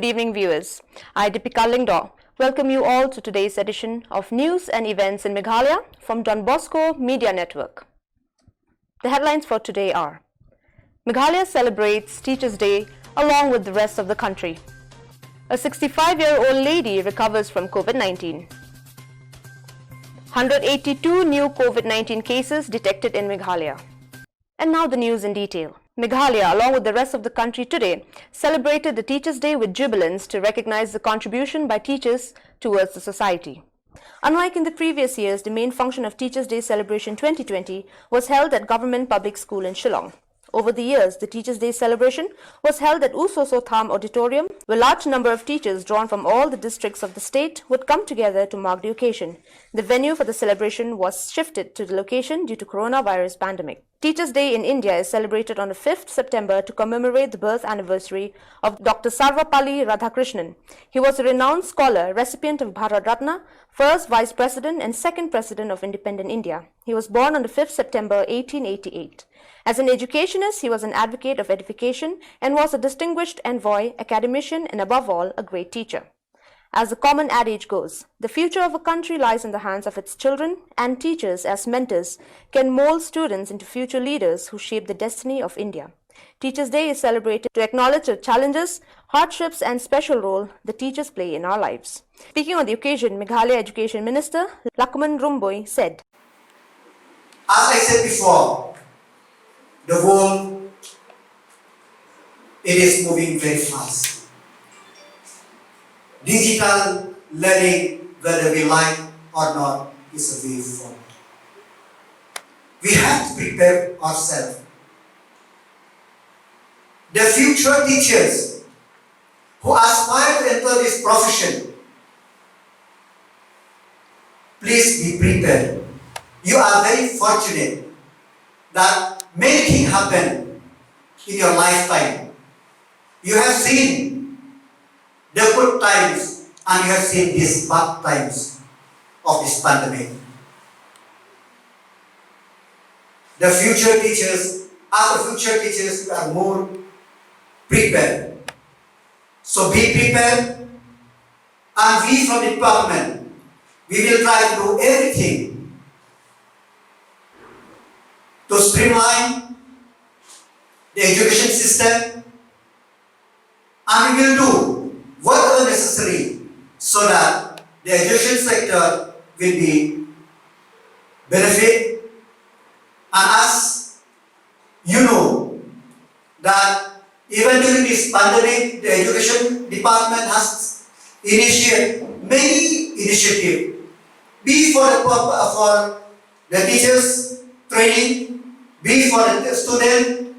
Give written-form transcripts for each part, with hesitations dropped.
good evening viewers. I, Deepika Lingdo, welcome you all to today's edition of News and Events in Meghalaya from Don Bosco Media Network. The headlines for today are: Meghalaya celebrates Teachers' Day along with the rest of the country. A 65-year-old lady recovers from COVID-19. 182 new COVID-19 cases detected in Meghalaya. And now the news in detail. Meghalaya, along with the rest of the country today, celebrated the Teachers' Day with jubilance to recognize the contribution by teachers towards the society. Unlike in the previous years, the main function of Teachers' Day celebration 2020 was held at Government Public School in Shillong. Over the years, the Teachers' Day celebration was held at Usoso Tham Auditorium, where a large number of teachers drawn from all the districts of the state would come together to mark the occasion. The venue for the celebration was shifted to the location due to coronavirus pandemic. Teachers' Day in India is celebrated on the 5th September to commemorate the birth anniversary of Dr. Sarvapalli Radhakrishnan. He was a renowned scholar, recipient of Bharat Ratna, first Vice President and second President of independent India. He was born on the 5th September 1888. As an educationist, he was an advocate of edification and was a distinguished envoy, academician, and above all, a great teacher. As the common adage goes, the future of a country lies in the hands of its children, and teachers, as mentors, can mold students into future leaders who shape the destiny of India. Teachers' Day is celebrated to acknowledge the challenges, hardships, and special role the teachers play in our lives. Speaking on the occasion, Meghalaya Education Minister Lakman Rumboi said, "As I said before, the world, it is moving very fast. Digital learning, whether we like or not, is a way forward. We have to prepare ourselves. The future teachers who aspire to enter this profession, please be prepared. You are very fortunate that many things happen in your lifetime. You have seen the good times and you have seen these bad times of this pandemic. The future teachers, as the future teachers, we are more prepared. So be prepared, and we from the department, we will try to do everything to streamline the education system, and we will do whatever necessary so that the education sector will be benefit. And as you know that even during this pandemic, the education department has initiated many initiatives, be for the teachers training, be for the student,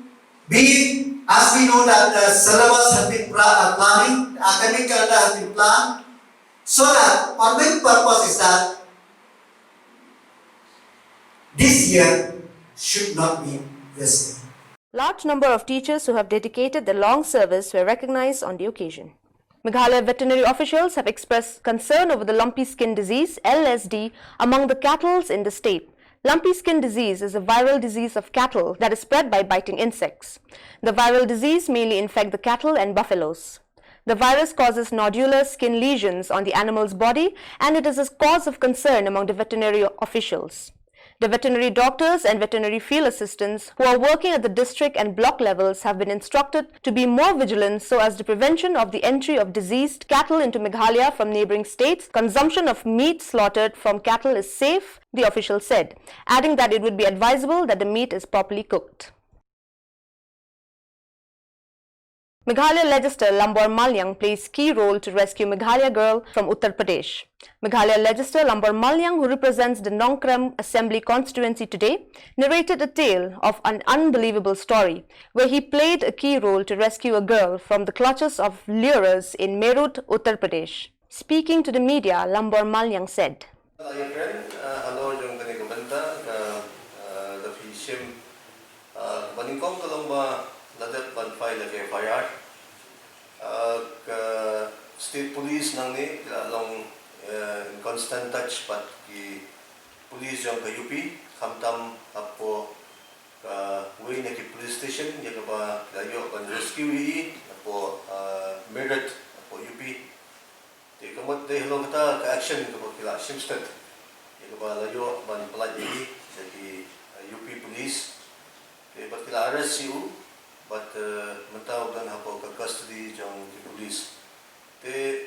be as we know that the syllabus has been planning, the academic calendar has been planned, so that our main purpose is that this year should not be wasted. Large number of teachers who have dedicated their long service were recognized on the occasion. Meghalaya veterinary officials have expressed concern over the lumpy skin disease, LSD, among the cattle in the state. Lumpy skin disease is a viral disease of cattle that is spread by biting insects. The viral disease mainly infects the cattle and buffaloes. The virus causes nodular skin lesions on the animal's body, and it is a cause of concern among the veterinary officials. The veterinary doctors and veterinary field assistants who are working at the district and block levels have been instructed to be more vigilant so as the prevention of the entry of diseased cattle into Meghalaya from neighboring states. Consumption of meat slaughtered from cattle is safe, the official said, adding that it would be advisable that the meat is properly cooked. Meghalaya legislator Lambor Malyang plays key role to rescue Meghalaya girl from Uttar Pradesh. Meghalaya legislator Lambor Malyang, who represents the Nongkrem Assembly constituency today, narrated a tale of an unbelievable story where he played a key role to rescue a girl from the clutches of lurers in Meerut, Uttar Pradesh. Speaking to the media, Lambor Malyang said, ladat ban file ke FIR state police nang ni long in constant touch but ki police yang ke UP khamtam apo way na ki police station ya ba dayo ban rescue hi apo Meerut apo Di kamot day hello kita ka action ko kila Shimsted. Iko ba layo ban pala jadi UP police. But kila arrest you but mataw dan hapo ka custody jong ki police. Te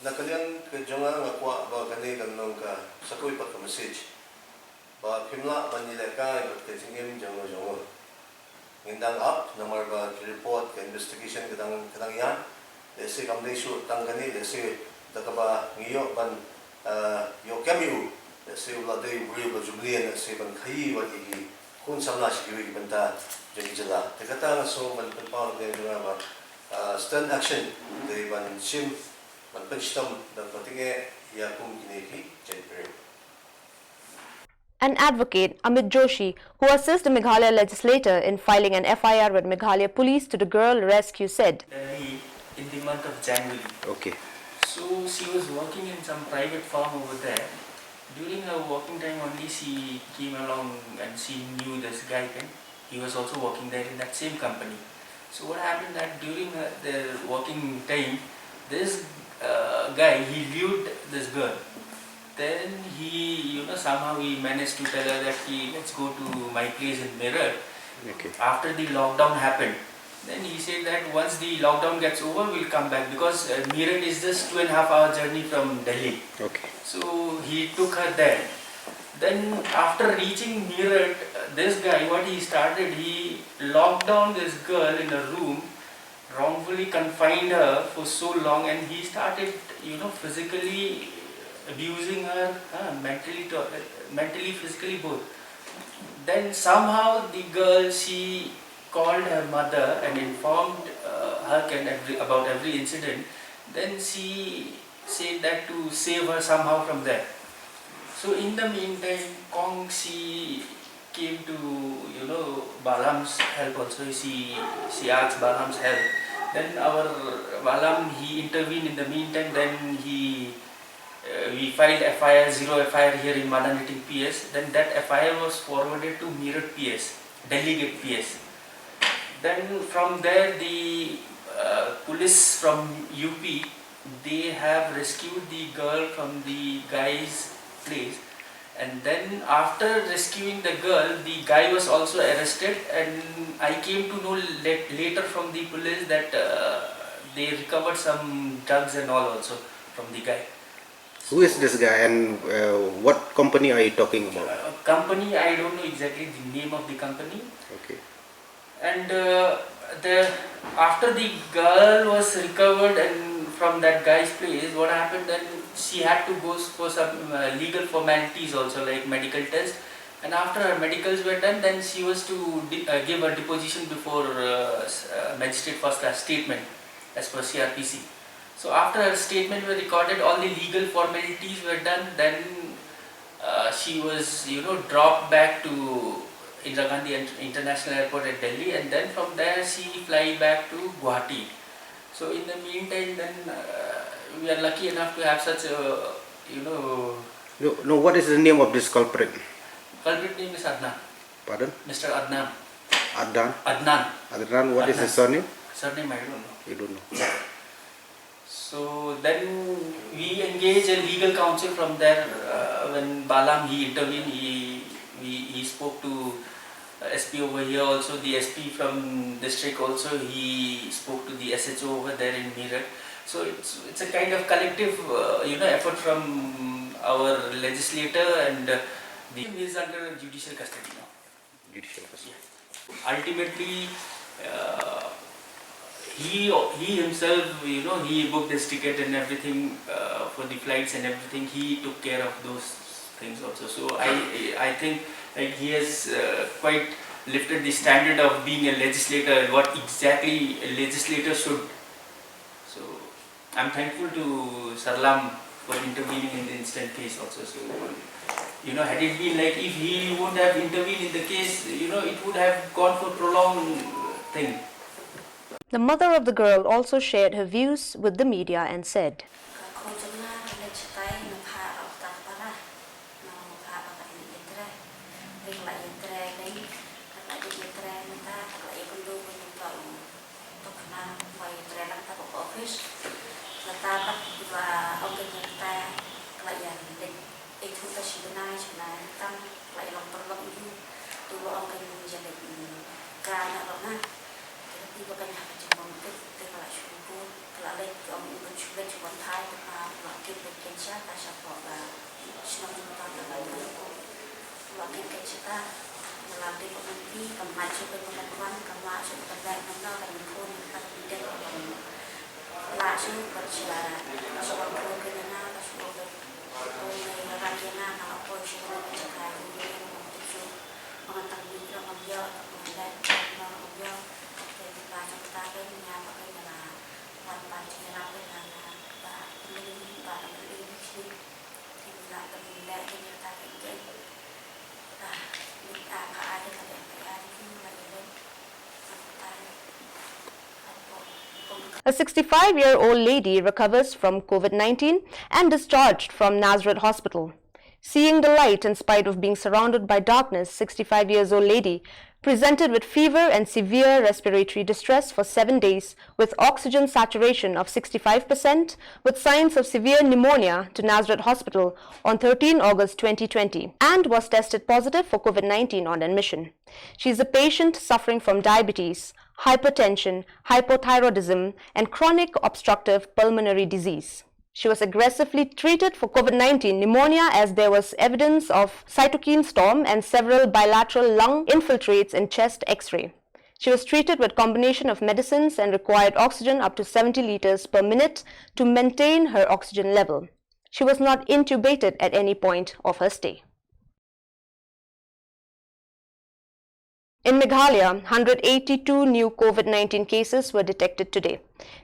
nakalian ka jonga nga kwa ba kani kan nong ka sakoy pa ka message. Ba pimla ban nila ka but ka tingim jong ngindang up namar ba report ka investigation kadang yan. Desi kam desu tangani desi takaba ngiyo ban yo kamiu desi ula dei buri ba jumlien desi ban khai wa ki kun samna shi ki banta jadi jala tekata so ban pau de ba stand action de ban sim ban penstam dan patinge ya kum kini ki jenpre. An advocate, Amit Joshi, who assists the Meghalaya legislator in filing an FIR with Meghalaya police to the girl rescue, said, in the month of January. Okay. So she was working in some private farm over there. During her working time only she came along and she knew this guy. He was also working there in that same company. So what happened that during their working time, this guy, he viewed this girl. Then he, somehow he managed to tell her that let's go to my place in Mirror. Okay. After the lockdown happened, then he said that once the lockdown gets over, we'll come back because Meerut is just 2.5-hour journey from Delhi. Okay. So he took her there. Then after reaching Meerut, this guy, what he started, he locked down this girl in a room, wrongfully confined her for so long, and he started, physically abusing her, mentally, physically both. Then somehow the girl, she called her mother and informed her about every incident. Then she said that to save her somehow from there. So in the meantime, Kong, she came to Balam's help also. She asked Balam's help. Then our Balam, he intervened in the meantime. Then we filed FIR, 0 FIR here in Madanity PS. Then that FIR was forwarded to Meerut PS, Delegate PS. Then from there the police from UP, they have rescued the girl from the guy's place. And then after rescuing the girl, the guy was also arrested, and I came to know later from the police that they recovered some drugs and all also from the guy. Who is this guy and what company are you talking about? Company, I don't know exactly the name of the company. Okay. And after the girl was recovered and from that guy's place, what happened then, she had to go for some legal formalities also, like medical test. And after her medicals were done, then she was to give a deposition before magistrate first class statement as per CRPC. So after her statement were recorded, all the legal formalities were done, then she was dropped back to Indira Gandhi International Airport at Delhi, and then from there she fly back to Guwahati. So in the meantime, then we are lucky enough to have such a No, what is the name of this culprit? culprit name is Adnan. Pardon? Mr. Adnan. Adnan, what is his surname? Surname I don't know. You don't know. So then we engaged a legal counsel from there. When Balam he intervened, he spoke to SP over here also, the SP from district also, he spoke to the SHO over there in Meerut. So it's a kind of collective effort from our legislator, and the is under judicial custody now. Judicial custody. Ultimately, he himself, he booked his ticket and everything for the flights and everything. He took care of those things also. So I think he has quite lifted the standard of being a legislator and what exactly a legislator should. So I'm thankful to Sarlam for intervening in the instant case also. So had it been like if he would have intervened in the case, it would have gone for prolonged thing. The mother of the girl also shared her views with the media and said, Dapat iba okay kita kelayan itu kesidana sebenarnya kan kelayan perlu itu dulu orang jadi karena karena tiba kan hanya cuma itu kalau syukur kalau ada orang itu juga cuma thai kalau kita kerja tak siapa senang kita kalau kita kita melatih nanti kemaju ke teman-teman kemaju ke terbaik mengenal dan pun kita tidak langsung bersiaran soal programnya soal rajana kalau polisi mencegah ini itu mengetahui mengambil kemudian mengambil dari bahasa kita menyatakan adalah tanpa cerita dan beli di sini tidak terlihat dinyatakan itu ada itu lagi A 65-year-old lady recovers from COVID-19 and discharged from Nazareth Hospital. Seeing the light in spite of being surrounded by darkness, 65-year-old lady presented with fever and severe respiratory distress for 7 days with oxygen saturation of 65% with signs of severe pneumonia to Nazareth Hospital on 13 August 2020 and was tested positive for COVID-19 on admission. She is a patient suffering from diabetes, hypertension, hypothyroidism, and chronic obstructive pulmonary disease. She was aggressively treated for COVID-19 pneumonia as there was evidence of cytokine storm and several bilateral lung infiltrates in chest X-ray. She was treated with combination of medicines and required oxygen up to 70 liters per minute to maintain her oxygen level. She was not intubated at any point of her stay. In Meghalaya, 182 new COVID-19 cases were detected today,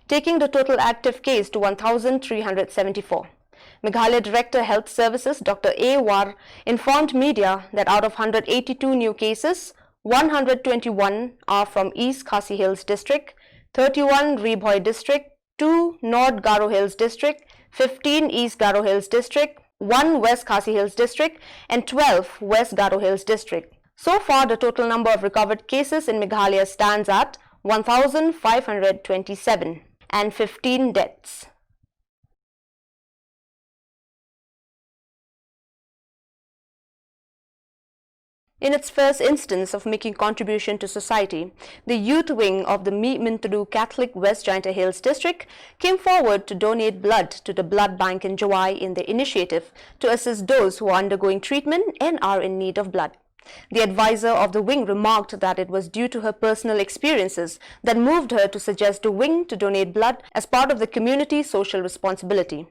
taking the total active case to 1,374. Meghalaya Director Health Services Dr. A. War informed media that out of 182 new cases, 121 are from East Khasi Hills District, 31 Rebhoi District, 2 North Garo Hills District, 15 East Garo Hills District, 1 West Khasi Hills District, and 12 West Garo Hills District. So far, the total number of recovered cases in Meghalaya stands at 1,527 and 15 deaths. In its first instance of making contribution to society, the youth wing of the Mintadu Catholic West Jaintia Hills District came forward to donate blood to the blood bank in Jawai in their initiative to assist those who are undergoing treatment and are in need of blood. The advisor of the wing remarked that it was due to her personal experiences that moved her to suggest the wing to donate blood as part of the community social responsibility.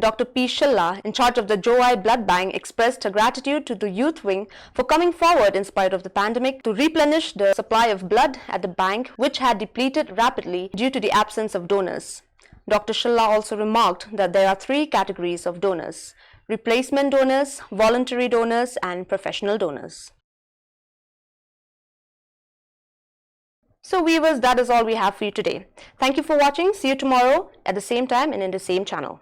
Dr. P. Shilla, in charge of the Jawai Blood Bank, expressed her gratitude to the youth wing for coming forward in spite of the pandemic to replenish the supply of blood at the bank, which had depleted rapidly due to the absence of donors. Dr. Shilla also remarked that there are 3 categories of donors: replacement donors, voluntary donors, and professional donors. So viewers, that is all we have for you today. Thank you for watching. See you tomorrow at the same time and in the same channel.